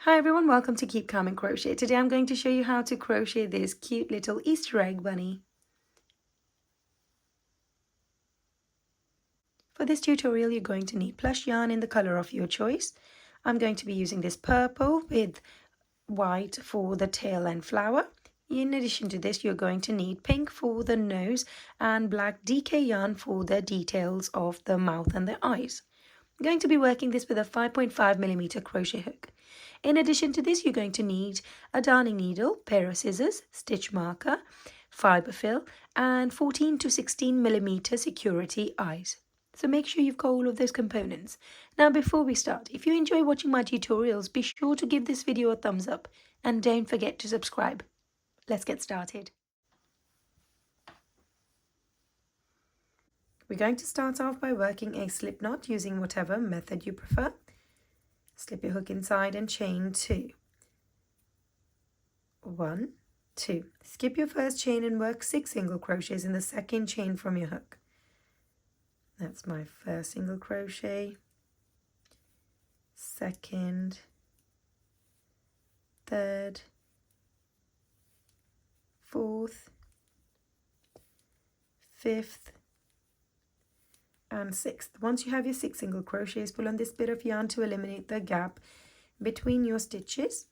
Hi everyone, welcome to Keep Calm and Crochet. Today I'm going to show you how to crochet this cute little Easter egg bunny. For this tutorial you're going to need plush yarn in the color of your choice. I'm going to be using this purple with white for the tail and flower. In addition to this you're going to need pink for the nose and black DK yarn for the details of the mouth and the eyes. I'm going to be working this with a 5.5mm crochet hook. In addition to this, you're going to need a darning needle, pair of scissors, stitch marker, fiber fill, and 14 to 16mm security eyes. So make sure you've got all of those components. Now before we start, if you enjoy watching my tutorials, be sure to give this video a thumbs up and don't forget to subscribe. Let's get started. We're going to start off by working a slip knot using whatever method you prefer. Slip your hook inside and chain 2. 1, 2. Skip your first chain and work 6 single crochets in the second chain from your hook. That's my first single crochet, second, third, fourth, fifth, and sixth. Once you have your 6 single crochets, pull on this bit of yarn to eliminate the gap between your stitches,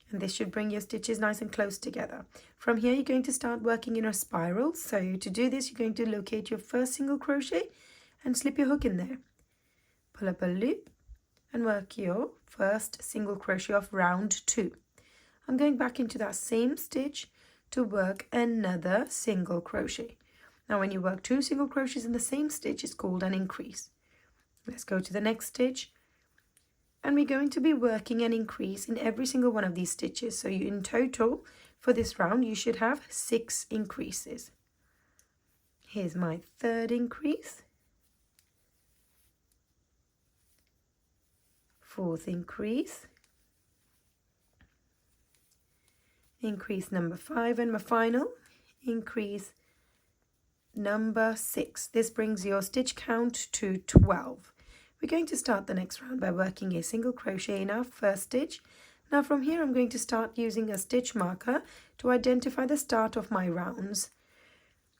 and this should bring your stitches nice and close together. From here you're going to start working in a spiral. So to do this you're going to locate your first single crochet and slip your hook in there. Pull up a loop and work your first single crochet of round 2. I'm going back into that same stitch to work another single crochet. Now when you work 2 single crochets in the same stitch, it's called an increase. Let's go to the next stitch, and we're going to be working an increase in every single one of these stitches. So you, in total for this round you should have 6 increases. Here's my third increase, fourth increase, increase number 5, and my final increase number 6. This brings your stitch count to 12. We're going to start the next round by working a single crochet in our first stitch. Now from here I'm going to start using a stitch marker to identify the start of my rounds.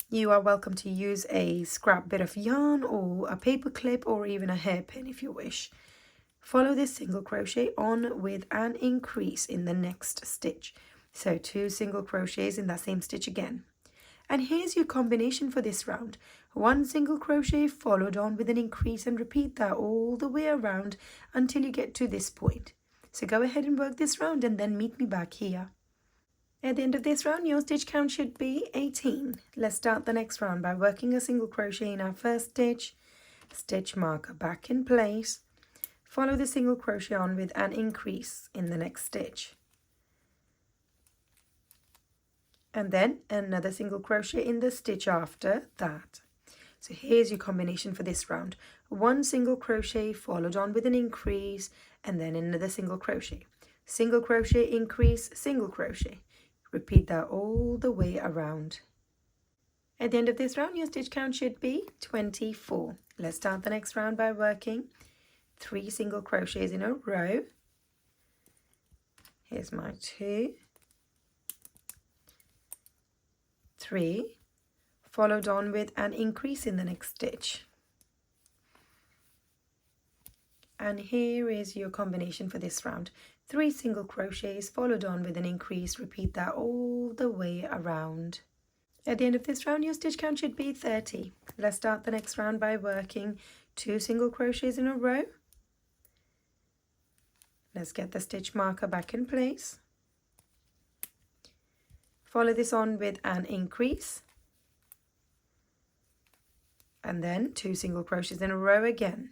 You are welcome to use a scrap bit of yarn or a paper clip or even a hairpin if you wish. Follow this single crochet on with an increase in the next stitch. So 2 single crochets in that same stitch again. And here's your combination for this round. 1 single crochet followed on with an increase, and repeat that all the way around until you get to this point. So go ahead and work this round and then meet me back here. At the end of this round your stitch count should be 18. Let's start the next round by working a single crochet in our first stitch, stitch marker back in place, follow the single crochet on with an increase in the next stitch, and then another single crochet in the stitch after that. So here's your combination for this round. 1 single crochet followed on with an increase, and then another single crochet, increase, single crochet. Repeat that all the way around. At the end of this round your stitch count should be 24. Let's start the next round by working 3 single crochets in a row. Here's my 2, 3, followed on with an increase in the next stitch. And here is your combination for this round. 3 single crochets followed on with an increase. Repeat that all the way around. At the end of this round your stitch count should be 30. Let's start the next round by working 2 single crochets in a row. Let's get the stitch marker back in place. Follow this on with an increase, and then 2 single crochets in a row again.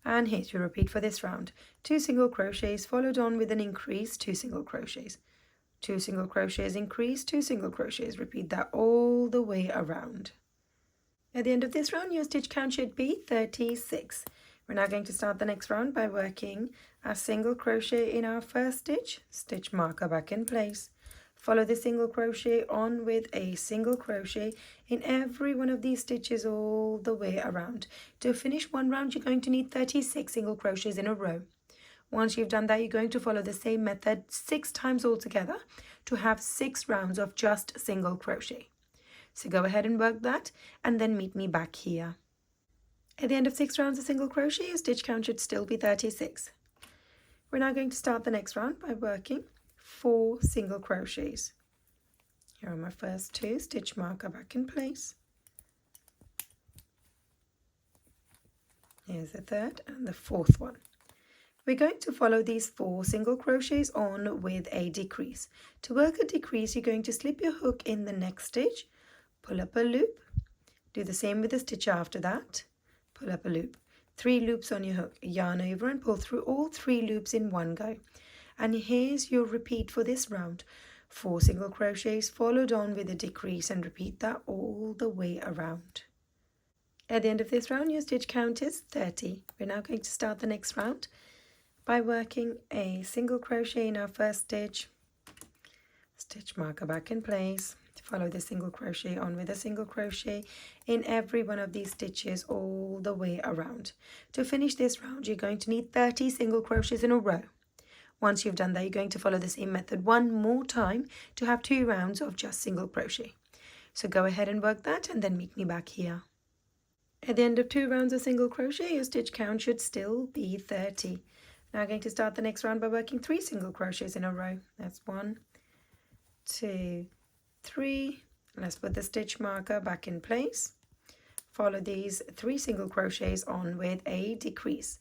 And here's your repeat for this round. 2 single crochets followed on with an increase, 2 single crochets. 2 single crochets increase, 2 single crochets. Repeat that all the way around. At the end of this round your stitch count should be 36. We're now going to start the next round by working a single crochet in our first stitch, stitch marker back in place, Follow the single crochet on with a single crochet in every one of these stitches all the way around. To finish one round, you're going to need 36 single crochets in a row. Once you've done that, you're going to follow the same method 6 times altogether to have 6 rounds of just single crochet. So go ahead and work that and then meet me back here. At the end of 6 rounds of single crochet, your stitch count should still be 36. We're now going to start the next round by working 4 single crochets. Here are my first 2, stitch marker back in place. Here's the third and the fourth one. We're going to follow these 4 single crochets on with a decrease. To work a decrease, you're going to slip your hook in the next stitch, pull up a loop, do the same with the stitch after that, pull up a loop, 3 loops on your hook, yarn over and pull through all 3 loops in one go. And here's your repeat for this round. 4 single crochets followed on with a decrease, and repeat that all the way around. At the end of this round, your stitch count is 30. We're now going to start the next round by working a single crochet in our first stitch, stitch marker back in place, follow the single crochet on with a single crochet in every one of these stitches all the way around. To finish this round, you're going to need 30 single crochets in a row. Once you've done that, you're going to follow the same method one more time to have 2 rounds of just single crochet. So go ahead and work that and then meet me back here. At the end of 2 rounds of single crochet, your stitch count should still be 30. Now I'm going to start the next round by working 3 single crochets in a row. That's 1, 2, 3. Let's put the stitch marker back in place. Follow these 3 single crochets on with a decrease.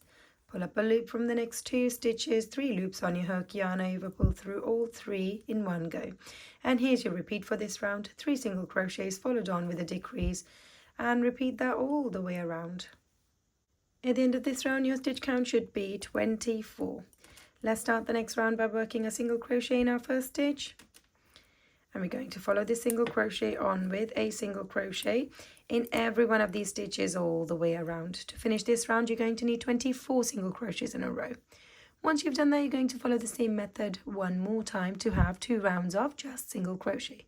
Pull up a loop from the next 2 stitches, 3 loops on your hook, yarn over, pull through all 3 in one go. And here's your repeat for this round, 3 single crochets followed on with a decrease, and repeat that all the way around. At the end of this round, your stitch count should be 24. Let's start the next round by working a single crochet in our first stitch. And we're going to follow this single crochet on with a single crochet in every one of these stitches all the way around. To finish this round, you're going to need 24 single crochets in a row. Once you've done that, you're going to follow the same method one more time to have 2 rounds of just single crochet.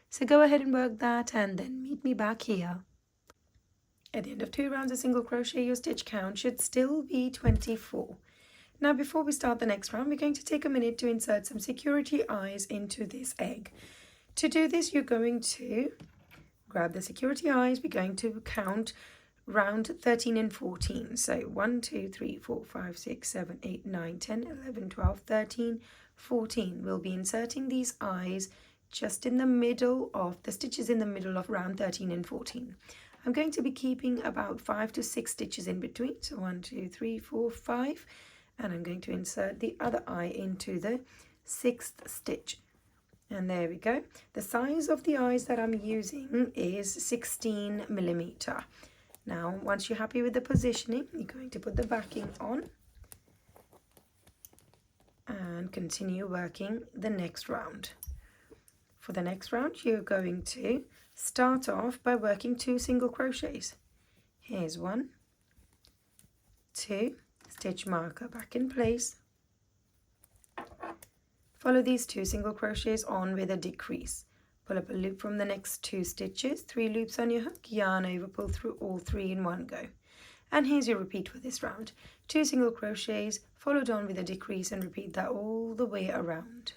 So go ahead and work that and then meet me back here. At the end of 2 rounds of single crochet, your stitch count should still be 24. Now before we start the next round, we're going to take a minute to insert some security eyes into this egg. To do this, you're going to grab the security eyes. We're going to count round 13 and 14. So 1, 2, 3, 4, 5, 6, 7, 8, 9, 10, 11, 12, 13, 14. We'll be inserting these eyes just in the middle of the stitches in the middle of round 13 and 14. I'm going to be keeping about 5 to 6 stitches in between. So 1, 2, 3, 4, 5. And I'm going to insert the other eye into the 6th stitch. And there we go. The size of the eyes that I'm using is 16 millimeter. Now, once you're happy with the positioning, you're going to put the backing on and continue working the next round. For the next round, you're going to start off by working 2 single crochets. Here's 1, 2, stitch marker back in place. Follow these 2 single crochets on with a decrease. Pull up a loop from the next 2 stitches, 3 loops on your hook, yarn over, pull through all 3 in one go. And here's your repeat for this round. 2 single crochets followed on with a decrease, and repeat that all the way around.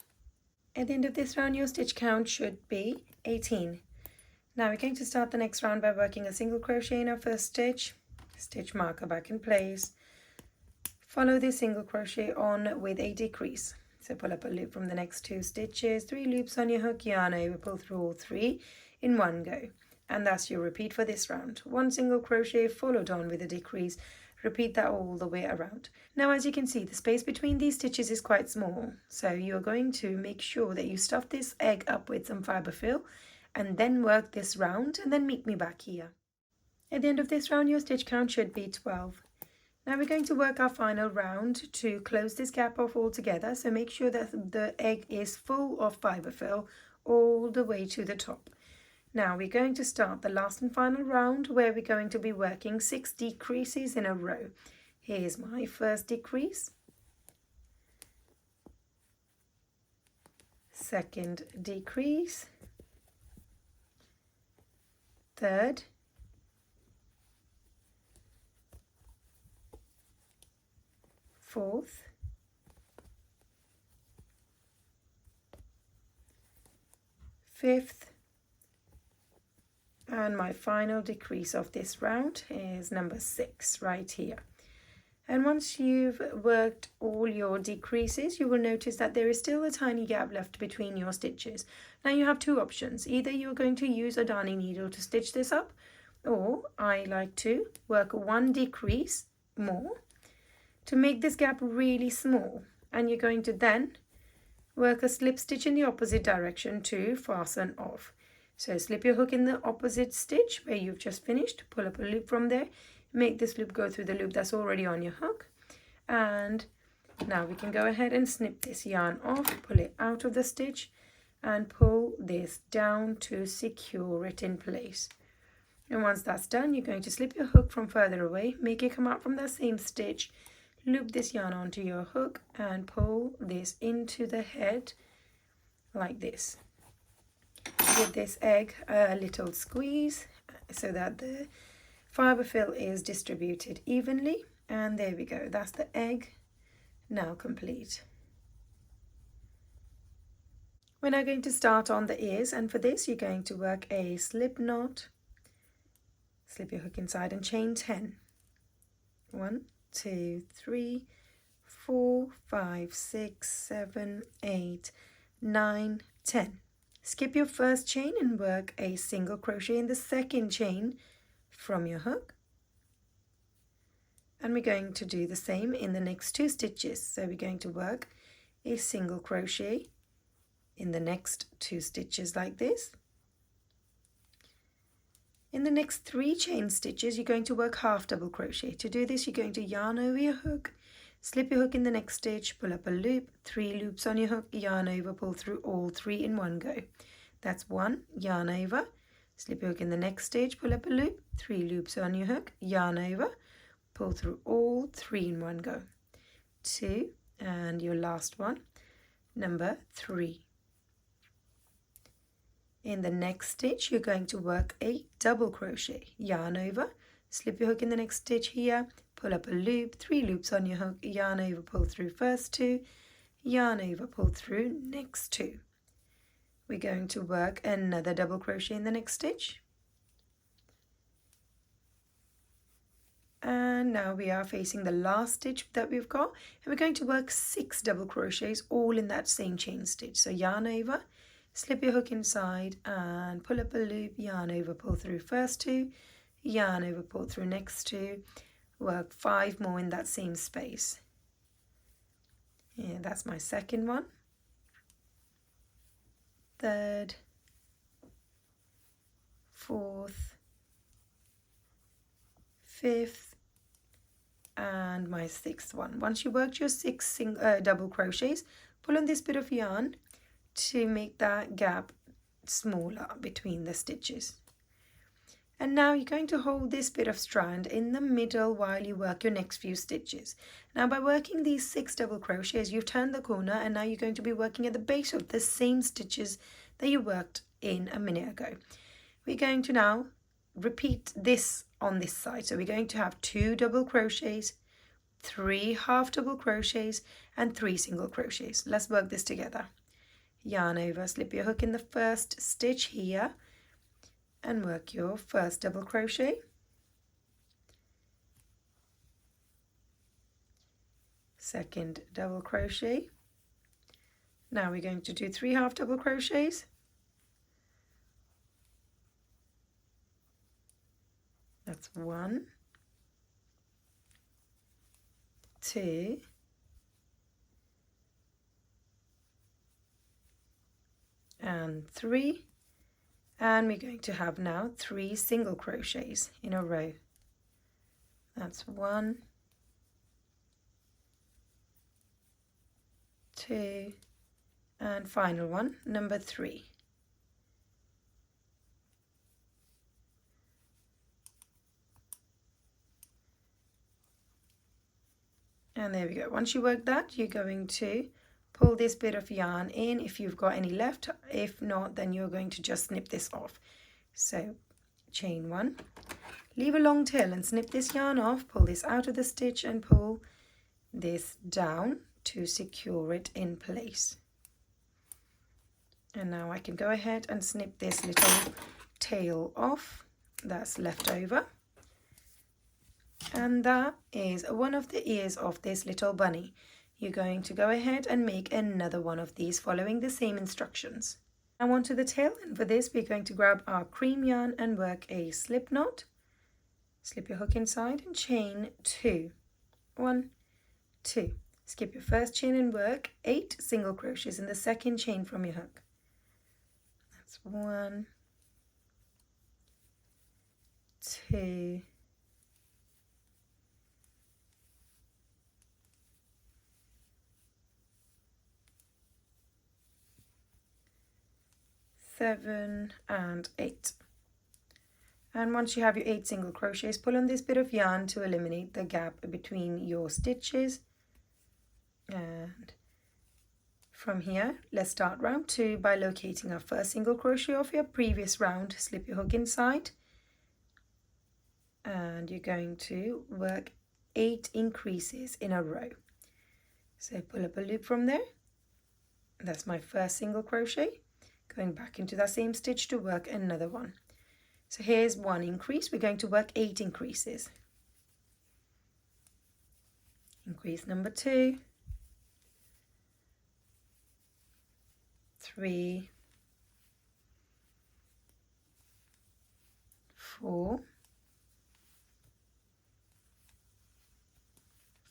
At the end of this round, your stitch count should be 18. Now we're going to start the next round by working a single crochet in our first stitch, stitch marker back in place. Follow this single crochet on with a decrease. So pull up a loop from the next 2 stitches, 3 loops on your hook, yarn over, pull through all 3 in one go. And that's your repeat for this round. 1 single crochet followed on with a decrease. Repeat that all the way around. Now, as you can see, the space between these stitches is quite small. So you're going to make sure that you stuff this egg up with some fibre fill and then work this round, and then meet me back here. At the end of this round, your stitch count should be 12. Now we're going to work our final round to close this gap off altogether, so make sure that the egg is full of fibre fill all the way to the top. Now we're going to start the last and final round, where we're going to be working 6 decreases in a row. Here's my first decrease, second decrease, third, fourth, fifth, and my final decrease of this round is number 6 right here. And once you've worked all your decreases, you will notice that there is still a tiny gap left between your stitches. Now you have two options. Either you're going to use a darning needle to stitch this up, or I like to work one decrease more to make this gap really small. And you're going to then work a slip stitch in the opposite direction to fasten off. So slip your hook in the opposite stitch where you've just finished, pull up a loop from there, make this loop go through the loop that's already on your hook, and now we can go ahead and snip this yarn off, pull it out of the stitch and pull this down to secure it in place. And once that's done, you're going to slip your hook from further away, make it come out from that same stitch, loop this yarn onto your hook and pull this into the head like this. Give this egg a little squeeze so that the fibre fill is distributed evenly, and there we go, that's the egg now complete. We're now going to start on the ears, and for this you're going to work a slip knot, slip your hook inside and chain 10. 1, 2, 3, 4, 5, 6, 7, 8, 9, 10. Skip your first chain and work a single crochet in the second chain from your hook, and we're going to do the same in the next 2 stitches. So we're going to work a single crochet in the next 2 stitches like this. In the next 3 chain stitches you're going to work half double crochet. To do this you're going to yarn over your hook, slip your hook in the next stitch, pull up a loop, 3 loops on your hook, yarn over, pull through all 3 in one go. That's 1, yarn over, slip your hook in the next stitch, pull up a loop, 3 loops on your hook, yarn over, pull through all 3 in one go. 2, and your last one, number 3. In the next stitch you're going to work a double crochet, yarn over, slip your hook in the next stitch here, pull up a loop, 3 loops on your hook, yarn over, pull through first 2, yarn over, pull through next 2. We're going to work another double crochet in the next stitch, and now we are facing the last stitch that we've got, and we're going to work 6 double crochets all in that same chain stitch. So yarn over, slip your hook inside and pull up a loop, yarn over, pull through first 2, yarn over, pull through next 2, work 5 more in that same space. Yeah, that's my second one, third, fourth, fifth, and my 6th one. Once you worked your 6 double crochets, pull on this bit of yarn to make that gap smaller between the stitches. And now you're going to hold this bit of strand in the middle while you work your next few stitches. Now by working these 6 double crochets, you've turned the corner, and now you're going to be working at the base of the same stitches that you worked in a minute ago. We're going to now repeat this on this side. So we're going to have 2 double crochets, 3 half double crochets, and 3 single crochets. Let's work this together. Yarn over, slip your hook in the first stitch here and work your first double crochet, second double crochet. Now we're going to do 3 half double crochets, that's 1, 2, and 3, and we're going to have now 3 single crochets in a row. That's 1, 2, and final one, number 3. And there we go. Once you work that, you're going to pull this bit of yarn in if you've got any left. If not, then you're going to just snip this off. So chain 1, leave a long tail and snip this yarn off, pull this out of the stitch and pull this down to secure it in place. And now I can go ahead and snip this little tail off that's left over. And that is one of the ears of this little bunny. You're going to go ahead and make another one of these following the same instructions. Now onto the tail, and for this we're going to grab our cream yarn and work a slip knot. Slip your hook inside and chain 2. 1, 2. Skip your first chain and work 8 single crochets in the second chain from your hook. That's 1, 2, 7 and 8. And once you have your 8 single crochets, pull on this bit of yarn to eliminate the gap between your stitches. And from here, let's start round 2 by locating our first single crochet of your previous round. Slip your hook inside and you're going to work 8 increases in a row. So pull up a loop from there. That's my first single crochet. Going back into that same stitch to work another one. So here's 1 increase. We're going to work 8 increases. Increase number 2, 3, 4,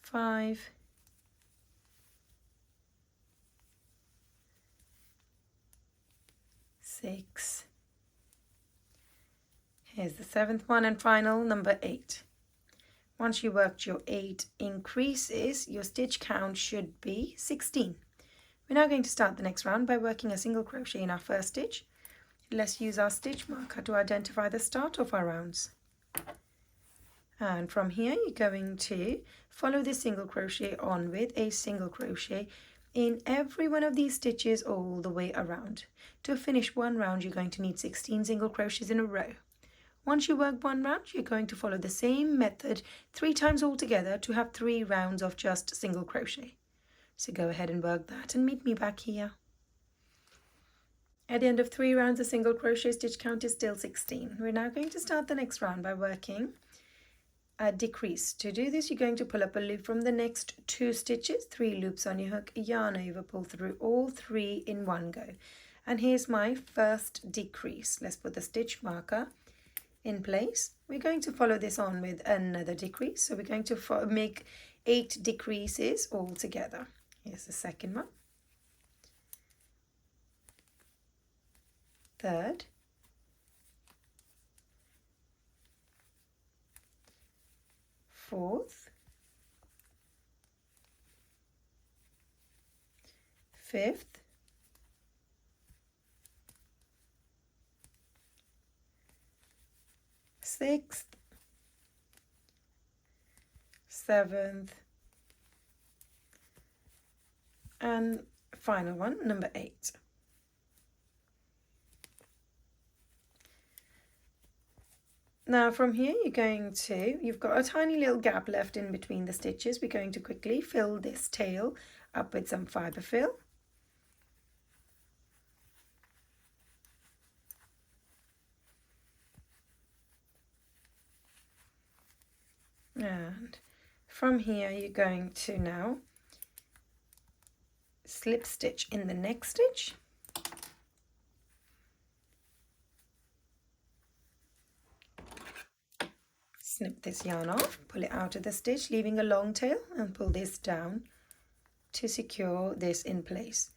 5, 6. Here's the 7th one and final, number 8. Once you worked your 8 increases, your stitch count should be 16. We're now going to start the next round by working a single crochet in our first stitch. Let's use our stitch marker to identify the start of our rounds. And from here, you're going to follow the single crochet on with a single crochet in every one of these stitches all the way around. To finish one round, you're going to need 16 single crochets in a row. Once you work one round, you're going to follow the same method 3 times altogether to have 3 rounds of just single crochet. So go ahead and work that and meet me back here. At the end of 3 rounds, the single crochet stitch count is still 16. We're now going to start the next round by working a decrease. To do this, you're going to pull up a loop from the next 2 stitches, 3 loops on your hook, yarn over, pull through all 3 in one go. And here's my first decrease. Let's put the stitch marker in place. We're going to follow this on with another decrease. So we're going to make 8 decreases all together. Here's the second one. Third. Fourth. Fifth. Sixth. Seventh. And final one, number 8. Now from here you've got a tiny little gap left in between the stitches. We're going to quickly fill this tail up with some fibre fill. And from here you're going to now slip stitch in the next stitch. Snip this yarn off, pull it out of the stitch, leaving a long tail, and pull this down to secure this in place.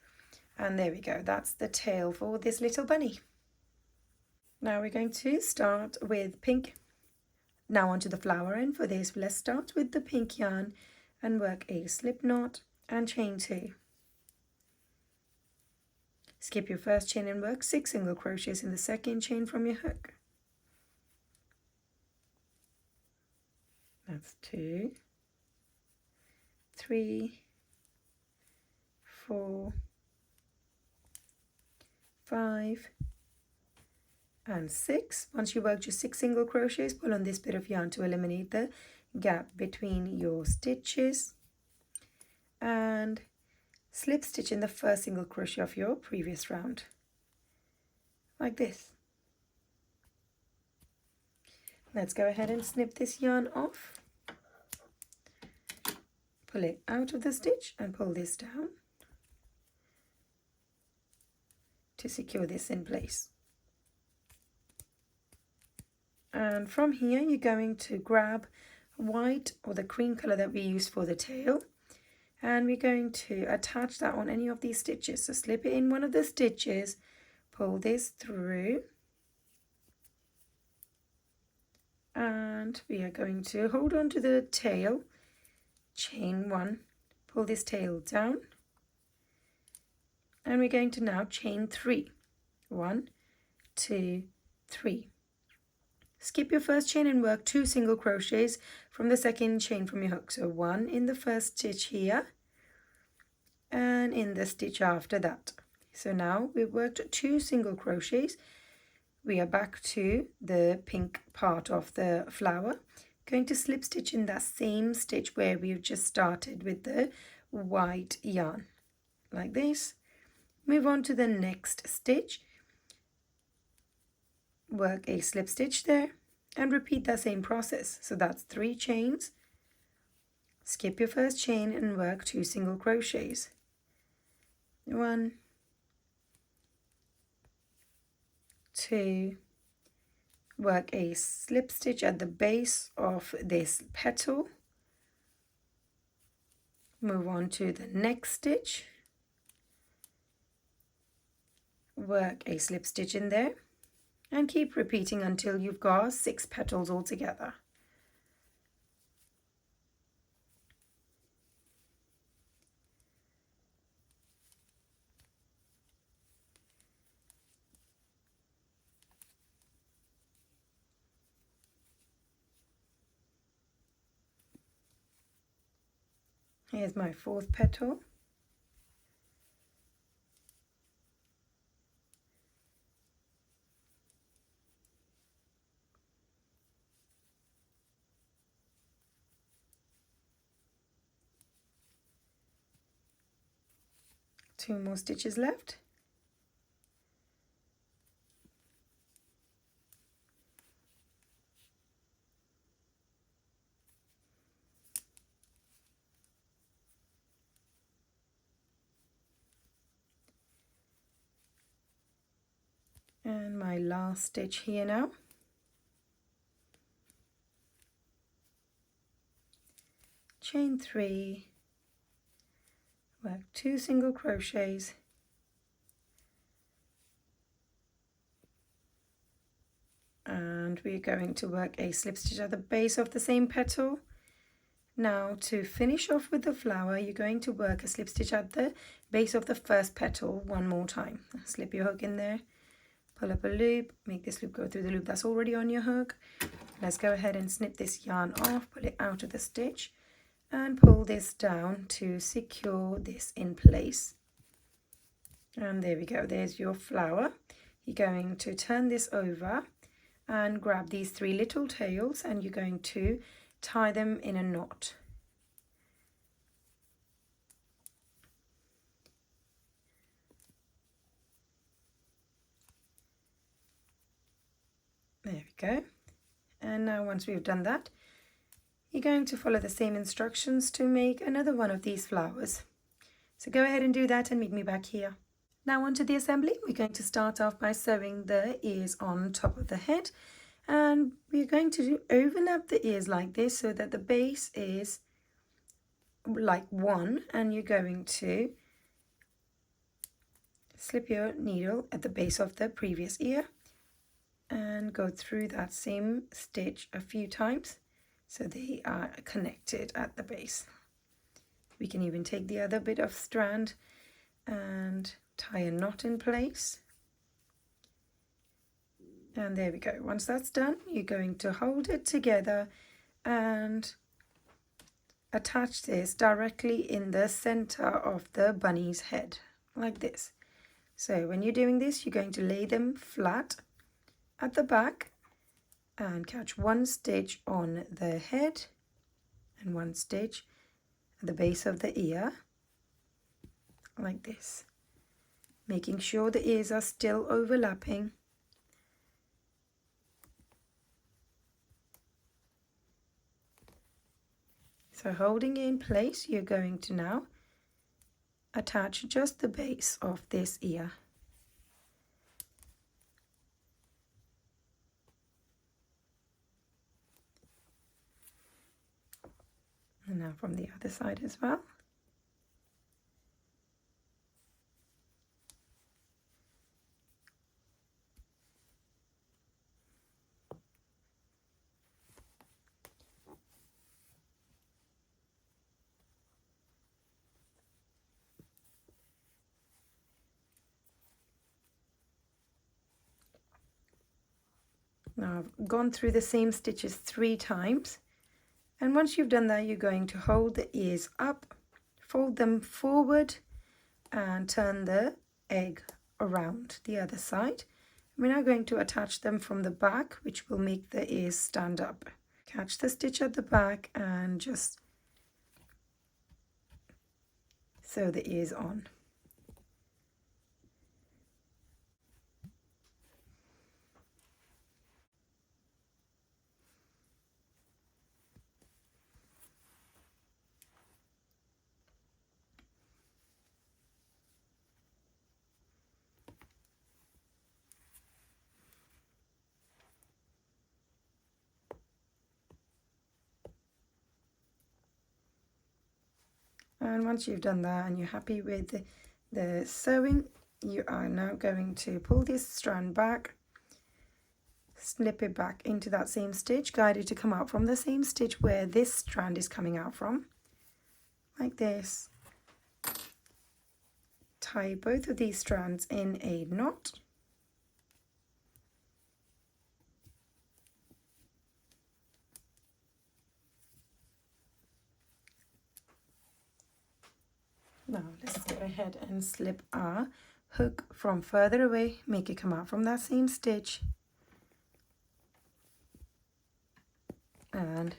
And there we go, that's the tail for this little bunny. Now we're going to start with pink. Now onto the flower end. For this, let's start with the pink yarn and work a slip knot and chain 2. Skip your first chain and work 6 single crochets in the second chain from your hook. That's 2, 3, 4, 5 and 6. Once you work your 6 single crochets, pull on this bit of yarn to eliminate the gap between your stitches and slip stitch in the first single crochet of your previous round, like this. Let's go ahead and snip this yarn off. Pull it out of the stitch and pull this down to secure this in place. And from here you're going to grab white or the cream color that we use for the tail, and we're going to attach that on any of these stitches. So slip it in one of the stitches, pull this through, and we are going to hold on to the tail, chain 1, pull this tail down, and we're going to now chain 3. 1, 2, 3. Skip your first chain and work 2 single crochets from the second chain from your hook. So 1 in the first stitch here and in the stitch after that. So now we've worked 2 single crochets. We are back to the pink part of the flower. Going to slip stitch in that same stitch where we've just started with the white yarn, like this. Move on to the next stitch. Work a slip stitch there and repeat that same process. So that's 3 chains. Skip your first chain and work 2 single crochets. 1, 2, work a slip stitch at the base of this petal. Move on to the next stitch. Work a slip stitch in there. And keep repeating until you've got 6 petals all together. Here's my 4th petal. Two more stitches left. And my last stitch here now. Chain 3, work 2 single crochets, and we're going to work a slip stitch at the base of the same petal. Now to finish off with the flower, you're going to work a slip stitch at the base of the first petal one more time. Slip your hook in there, pull up a loop, make this loop go through the loop that's already on your hook. Let's go ahead and snip this yarn off, pull it out of the stitch, and pull this down to secure this in place. And there we go, there's your flower. You're going to turn this over and grab these 3 little tails, and you're going to tie them in a knot. There we go. And now once we've done that, you're going to follow the same instructions to make another one of these flowers. So go ahead and do that and meet me back here. Now onto the assembly. We're going to start off by sewing the ears on top of the head, and we're going to overlap the ears like this so that the base is like one, and you're going to slip your needle at the base of the previous ear and go through that same stitch a few times so they are connected at the base. We can even take the other bit of strand and tie a knot in place. And there we go. Once that's done, you're going to hold it together and attach this directly in the center of the bunny's head, like this. So when you're doing this, you're going to lay them flat at the back and catch one stitch on the head and one stitch at the base of the ear, like this, making sure the ears are still overlapping. So holding it in place, you're going to now attach just the base of this ear. And now from the other side as well. Now I've gone through the same stitches 3 times, and once you've done that, you're going to hold the ears up, fold them forward and turn the egg around the other side. We're now going to attach them from the back, which will make the ears stand up. Catch the stitch at the back and just sew the ears on. And once you've done that and you're happy with the sewing, you are now going to pull this strand back, slip it back into that same stitch, guide it to come out from the same stitch where this strand is coming out from, like this. Tie both of these strands in a knot. Now let's go ahead and slip our hook from further away, make it come out from that same stitch, and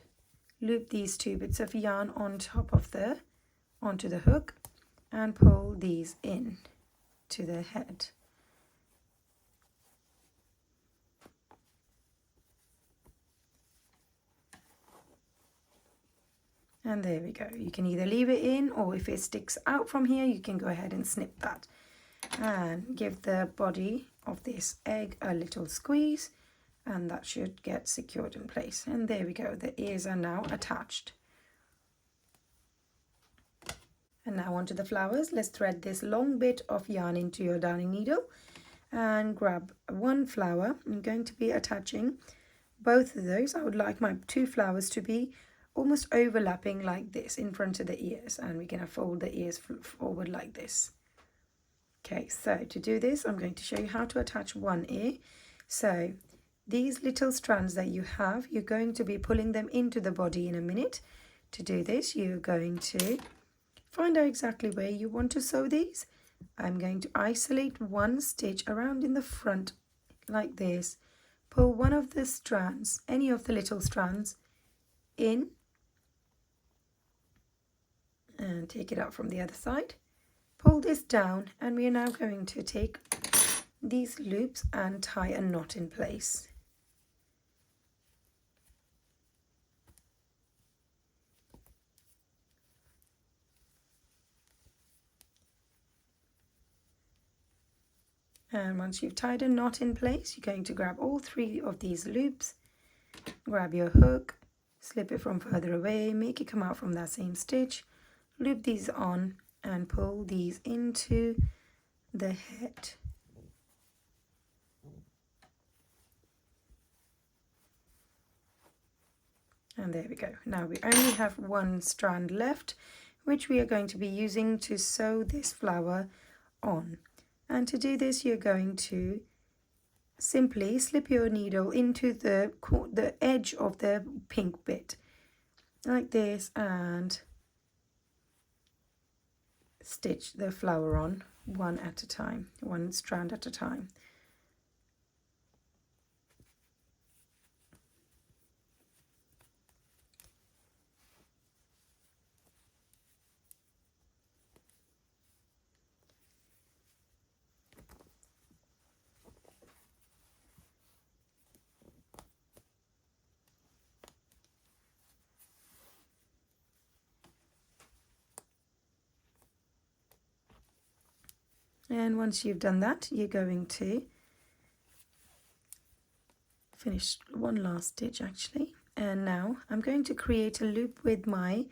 loop these 2 bits of yarn on top of onto the hook and pull these in to the head. And there we go. You can either leave it in, or if it sticks out from here, you can go ahead and snip that. And give the body of this egg a little squeeze, and that should get secured in place. And there we go. The ears are now attached. And now onto the flowers. Let's thread this long bit of yarn into your darning needle and grab 1 flower. I'm going to be attaching both of those. I would like my 2 flowers to be almost overlapping like this in front of the ears, and we're going to fold the ears forward like this. Okay, so to do this, I'm going to show you how to attach one ear. So these little strands that you have, you're going to be pulling them into the body in a minute. To do this, you're going to find out exactly where you want to sew these. I'm going to isolate 1 stitch around in the front like this. Pull one of the strands, any of the little strands, in, and take it out from the other side. Pull this down, and we are now going to take these loops and tie a knot in place. And once you've tied a knot in place, you're going to grab all 3 of these loops, grab your hook, slip it from further away, make it come out from that same stitch, loop these on and pull these into the head. And there we go. Now we only have 1 strand left, which we are going to be using to sew this flower on. And to do this, you're going to simply slip your needle into the edge of the pink bit, like this, and stitch the flower on one at a time, one strand at a time. And once you've done that, you're going to finish one last stitch actually. And now I'm going to create a loop with my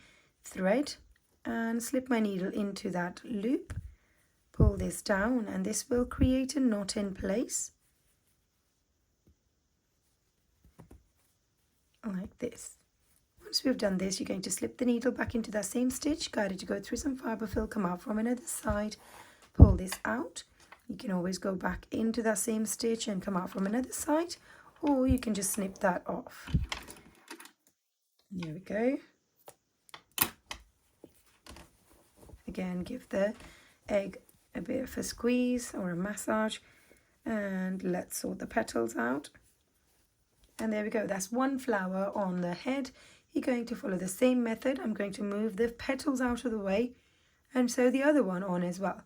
thread and slip my needle into that loop, pull this down, and this will create a knot in place like this. Once we've done this, you're going to slip the needle back into that same stitch, guide it to go through some fibre fill, come out from another side, pull this out. You can always go back into that same stitch and come out from another side, or you can just snip that off. There we go. Again, give the egg a bit of a squeeze or a massage, and let's sort the petals out. And there we go, that's one flower on the head. You're going to follow the same method. I'm going to move the petals out of the way and sew the other one on as well,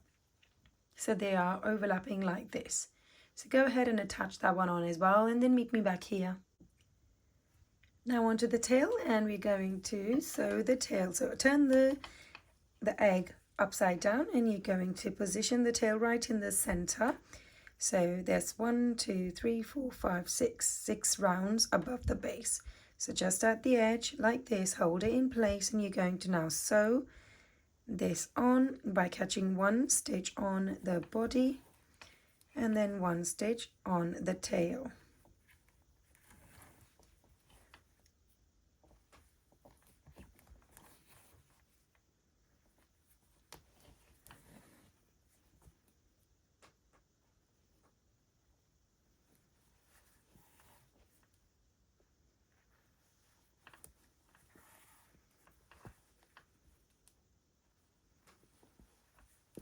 so they are overlapping like this. So go ahead and attach that one on as well, and then meet me back here. Now onto the tail, and we're going to sew the tail. So turn the egg upside down, and you're going to position the tail right in the center. So there's 1, 2, 3, 4, 5, 6 rounds above the base. So just at the edge like this, hold it in place, and you're going to now sew this on by catching one stitch on the body and then one stitch on the tail.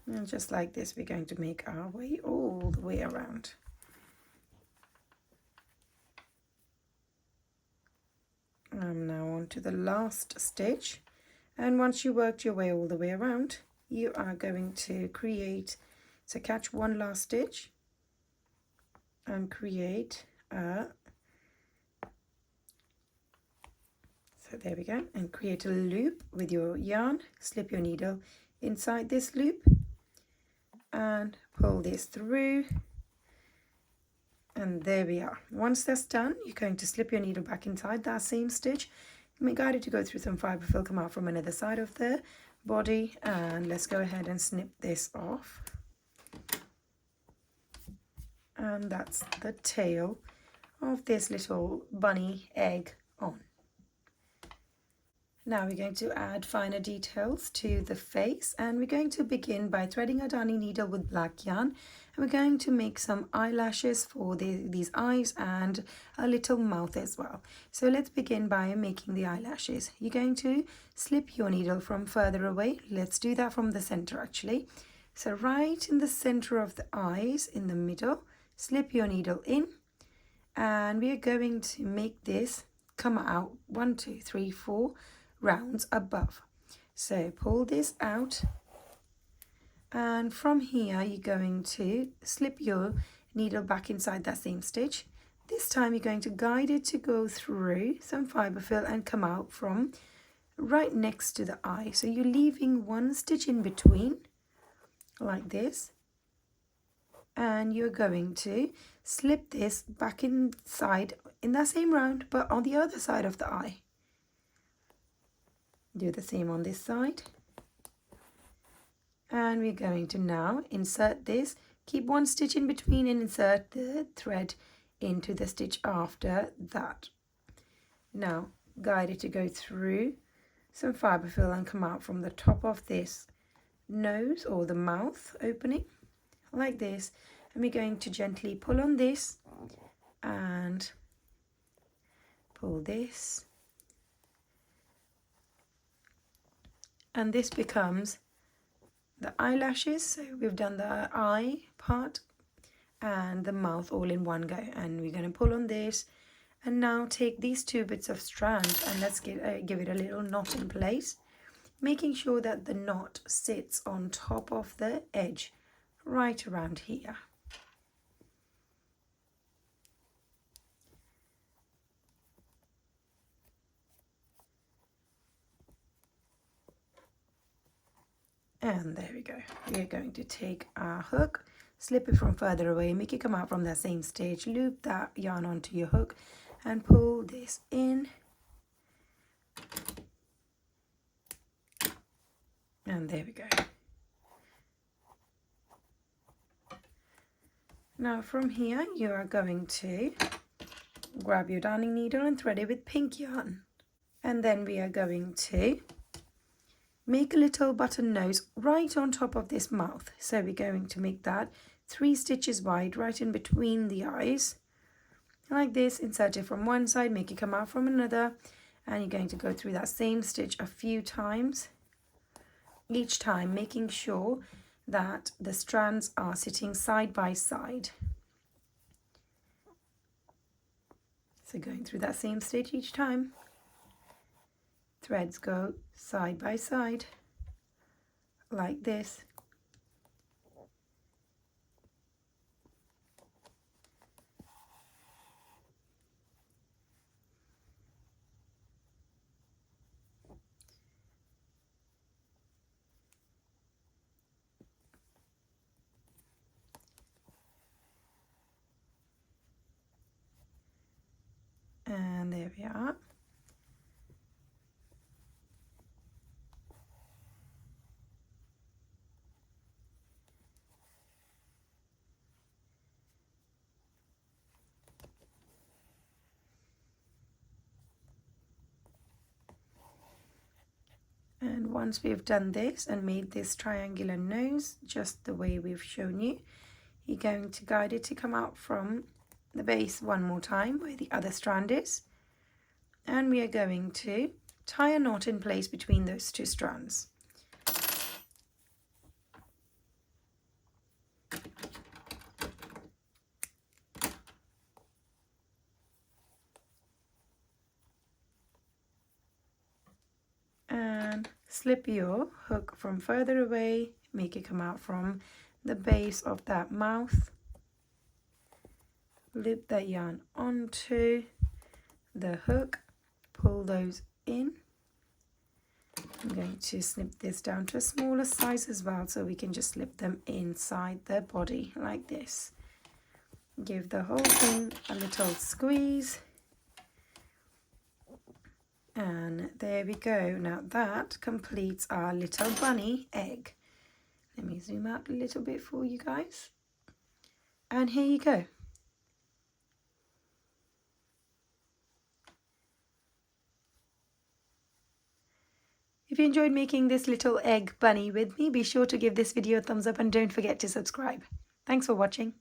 And just like this, we're going to make our way all the way around. I'm now on to the last stitch, and once you worked your way all the way around, you are going to create, so catch one last stitch and create a, so there we go, and create a loop with your yarn, slip your needle inside this loop and pull this through, and there we are. Once that's done, you're going to slip your needle back inside that same stitch, guide it to go through some fibre fill, come out from another side of the body, and let's go ahead and snip this off. And that's the tail of this little bunny egg on. Now we're going to add finer details to the face, and we're going to begin by threading a darning needle with black yarn, and we're going to make some eyelashes for these eyes and a little mouth as well. So let's begin by making the eyelashes. You're going to slip your needle from further away. Let's do that from the center actually. So right in the center of the eyes, in the middle, slip your needle in, and we're going to make this come out 1, 2, 3, 4 rounds above. So pull this out, and from here you're going to slip your needle back inside that same stitch. This time you're going to guide it to go through some fibre fill and come out from right next to the eye. So you're leaving one stitch in between like this, and you're going to slip this back inside in that same round but on the other side of the eye. Do the same on this side, and we're going to now insert this, keep one stitch in between and insert the thread into the stitch after that. Now guide it to go through some fibre fill and come out from the top of this nose or the mouth opening like this, and we're going to gently pull on this and pull this, and this becomes the eyelashes. So we've done the eye part and the mouth all in one go, and we're going to pull on this. And now take these two bits of strand and let's give it a little knot in place, making sure that the knot sits on top of the edge right around here. And there we go. We are going to take our hook, slip it from further away, make it come out from that same stitch, loop that yarn onto your hook and pull this in. And there we go. Now from here you are going to grab your darning needle and thread it with pink yarn. And then we are going to make a little button nose right on top of this mouth. So we're going to make that 3 stitches wide right in between the eyes. Like this, insert it from one side, make it come out from another, and you're going to go through that same stitch a few times. Each time making sure that the strands are sitting side by side. So going through that same stitch each time. Threads go side by side like this. And there we are. And once we've done this and made this triangular nose just the way we've shown you, you're going to guide it to come out from the base one more time where the other strand is, and we are going to tie a knot in place between those two strands. And slip your hook from further away, make it come out from the base of that mouth. Loop that yarn onto the hook, pull those in. I'm going to snip this down to a smaller size as well, so we can just slip them inside the body like this. Give the whole thing a little squeeze. And there we go. Now that completes our little bunny egg. Let me zoom out a little bit for you guys. And here you go. If you enjoyed making this little egg bunny with me, be sure to give this video a thumbs up and don't forget to subscribe. Thanks for watching.